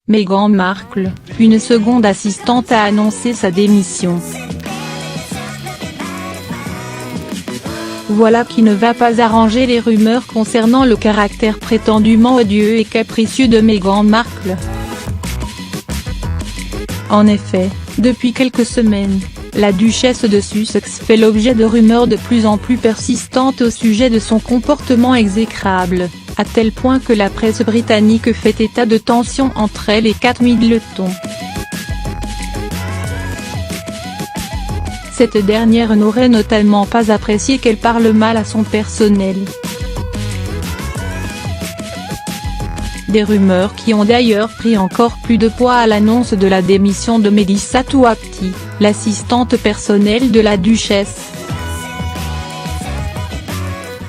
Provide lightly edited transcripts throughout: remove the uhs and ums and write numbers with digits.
Meghan Markle, une seconde assistante a annoncé sa démission. Voilà qui ne va pas arranger les rumeurs concernant le caractère prétendument odieux et capricieux de Meghan Markle. En effet, depuis quelques semaines, la duchesse de Sussex fait l'objet de rumeurs de plus en plus persistantes au sujet de son comportement exécrable, à tel point que la presse britannique fait état de tensions entre elle et Kate Middleton. Cette dernière n'aurait notamment pas apprécié qu'elle parle mal à son personnel. Des rumeurs qui ont d'ailleurs pris encore plus de poids à l'annonce de la démission de Melissa Tuapti, l'assistante personnelle de la duchesse.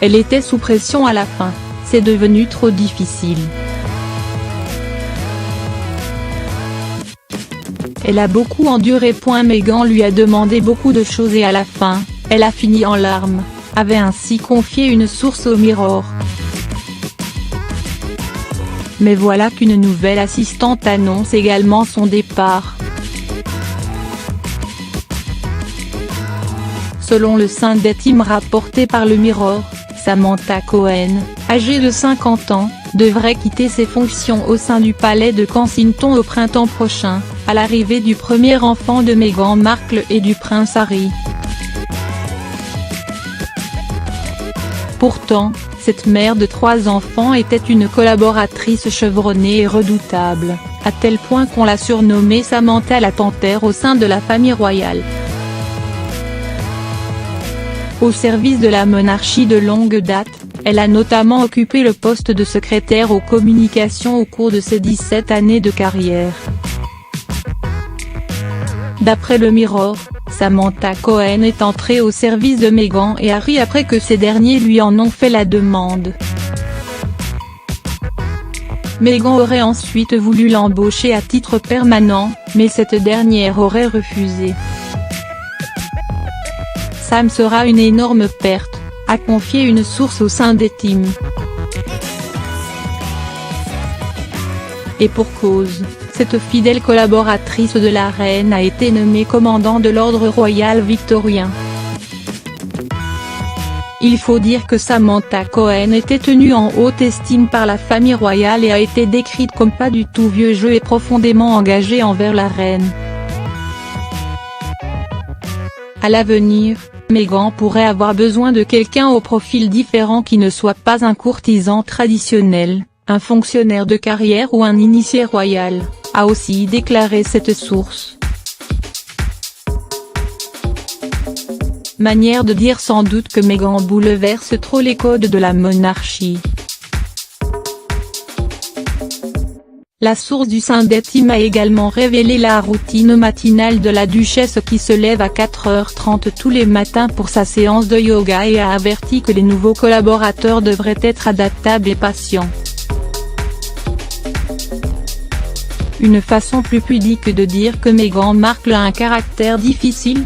Elle était sous pression à la fin, c'est devenu trop difficile. Elle a beaucoup enduré. Meghan lui a demandé beaucoup de choses et à la fin, elle a fini en larmes, avait ainsi confié une source au Mirror. Mais voilà qu'une nouvelle assistante annonce également son départ. Selon le Sunday Times rapporté par le Mirror, Samantha Cohen, âgée de 50 ans, devrait quitter ses fonctions au sein du palais de Kensington au printemps prochain, à l'arrivée du premier enfant de Meghan Markle et du prince Harry. Pourtant, cette mère de 3 enfants était une collaboratrice chevronnée et redoutable, à tel point qu'on l'a surnommée Samantha la panthère au sein de la famille royale. Au service de la monarchie de longue date, elle a notamment occupé le poste de secrétaire aux communications au cours de ses 17 années de carrière. D'après le Mirror, Samantha Cohen est entrée au service de Meghan et Harry après que ces derniers lui en ont fait la demande. Meghan aurait ensuite voulu l'embaucher à titre permanent, mais cette dernière aurait refusé. Sam sera une énorme perte, a confié une source au sein des Times. Et pour cause, cette fidèle collaboratrice de la reine a été nommée commandant de l'ordre royal victorien. Il faut dire que Samantha Cohen était tenue en haute estime par la famille royale et a été décrite comme pas du tout vieux jeu et profondément engagée envers la reine. À l'avenir, Meghan pourrait avoir besoin de quelqu'un au profil différent qui ne soit pas un courtisan traditionnel, un fonctionnaire de carrière ou un initié royal, a aussi déclaré cette source. Manière de dire sans doute que Meghan bouleverse trop les codes de la monarchie. La source du Sunday Times a également révélé la routine matinale de la duchesse qui se lève à 4h30 tous les matins pour sa séance de yoga et a averti que les nouveaux collaborateurs devraient être adaptables et patients. Une façon plus pudique de dire que Meghan Markle a un caractère difficile,